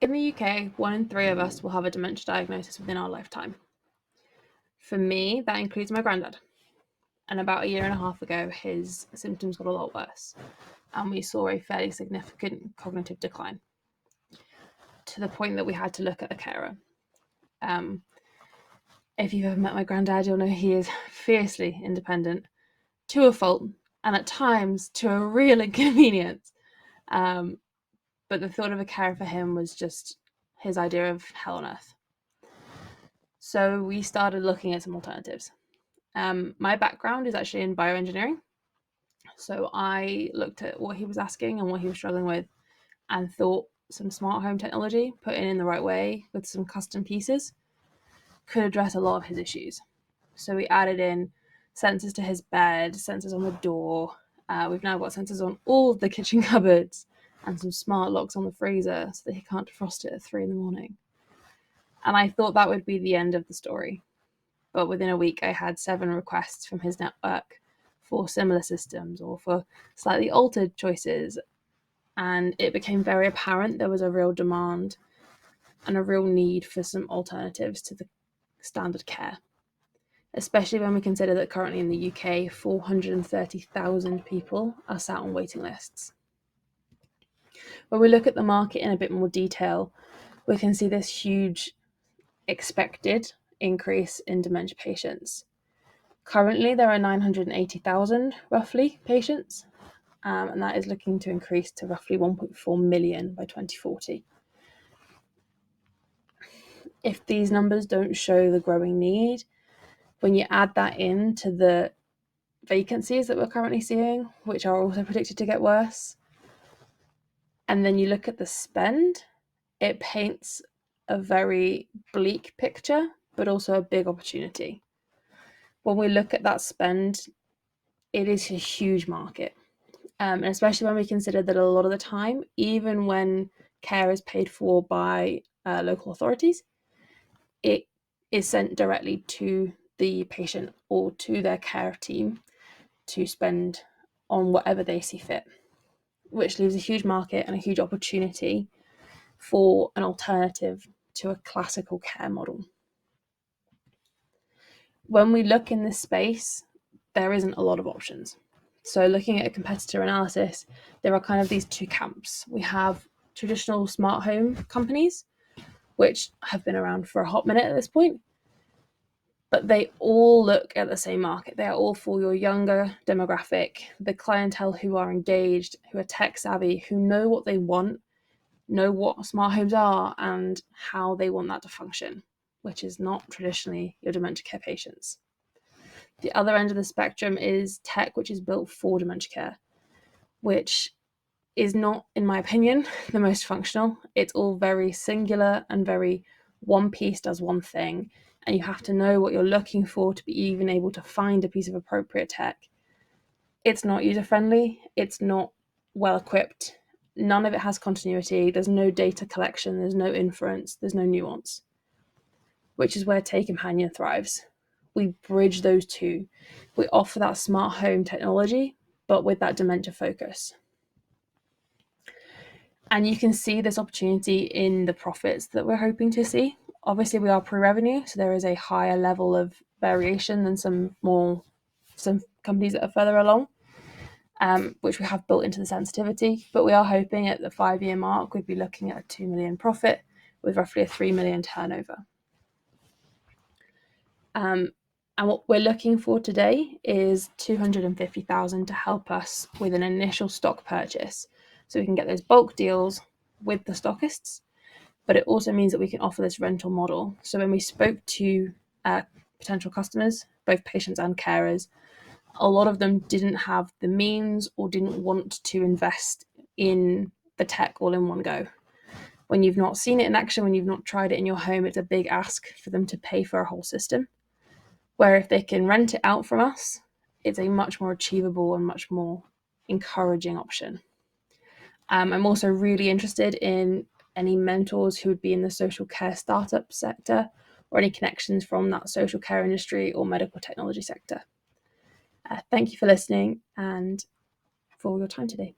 In the UK, 1 in 3 of us will have a dementia diagnosis within our lifetime. For me, that includes my granddad. And about a year and a half ago, his symptoms got a lot worse, and we saw a fairly significant cognitive decline to the point that we had to look at a carer. If you've ever met my granddad, you'll know he is fiercely independent, to a fault, and at times to a real inconvenience. But the thought of a carer for him was just his idea of hell on earth. So we started looking at some alternatives. My background is actually in bioengineering. So I looked at what he was asking and what he was struggling with and thought some smart home technology put in the right way with some custom pieces could address a lot of his issues. So we added in sensors to his bed, sensors on the door. We've now got sensors on all of the kitchen cupboards and some smart locks on the freezer so that he can't defrost it at 3 a.m. And I thought that would be the end of the story. But within a week, I had 7 requests from his network for similar systems or for slightly altered choices. And it became very apparent there was a real demand and a real need for some alternatives to the standard care, especially when we consider that currently in the UK, 430,000 people are sat on waiting lists. When we look at the market in a bit more detail, we can see this huge expected increase in dementia patients. Currently, there are 980,000 roughly patients, and that is looking to increase to roughly 1.4 million by 2040. If these numbers don't show the growing need, when you add that into the vacancies that we're currently seeing, which are also predicted to get worse, and then you look at the spend, it paints a very bleak picture, but also a big opportunity. When we look at that spend, it is a huge market. And especially when we consider that a lot of the time, even when care is paid for by local authorities, it is sent directly to the patient or to their care team to spend on whatever they see fit, which leaves a huge market and a huge opportunity for an alternative to a classical care model. When we look in this space, there isn't a lot of options. So looking at a competitor analysis, there are kind of these two camps. We have traditional smart home companies, which have been around for a hot minute at this point, but they all look at the same market. They are all for your younger demographic, the clientele who are engaged, who are tech savvy, who know what they want, know what smart homes are and how they want that to function, which is not traditionally your dementia care patients. The other end of the spectrum is tech, which is built for dementia care, which is not, in my opinion, the most functional. It's all very singular and very one piece does one thing, and you have to know what you're looking for to be even able to find a piece of appropriate tech. It's not user-friendly. It's not well-equipped. None of it has continuity. There's no data collection. There's no inference. There's no nuance, which is where Taigh Companion thrives. We bridge those two. We offer that smart home technology, but with that dementia focus. And you can see this opportunity in the profits that we're hoping to see. Obviously, we are pre-revenue, so there is a higher level of variation than some companies that are further along, which we have built into the sensitivity. But we are hoping at the 5-year mark, we'd be looking at a 2 million profit with roughly a 3 million turnover. And what we're looking for today is 250,000 to help us with an initial stock purchase, so we can get those bulk deals with the stockists. But it also means that we can offer this rental model. So when we spoke to potential customers, both patients and carers, a lot of them didn't have the means or didn't want to invest in the tech all in one go. When you've not seen it in action, when you've not tried it in your home, it's a big ask for them to pay for a whole system. Where if they can rent it out from us, it's a much more achievable and much more encouraging option. I'm also really interested in any mentors who would be in the social care startup sector or any connections from that social care industry or medical technology sector. Thank you for listening and for your time today.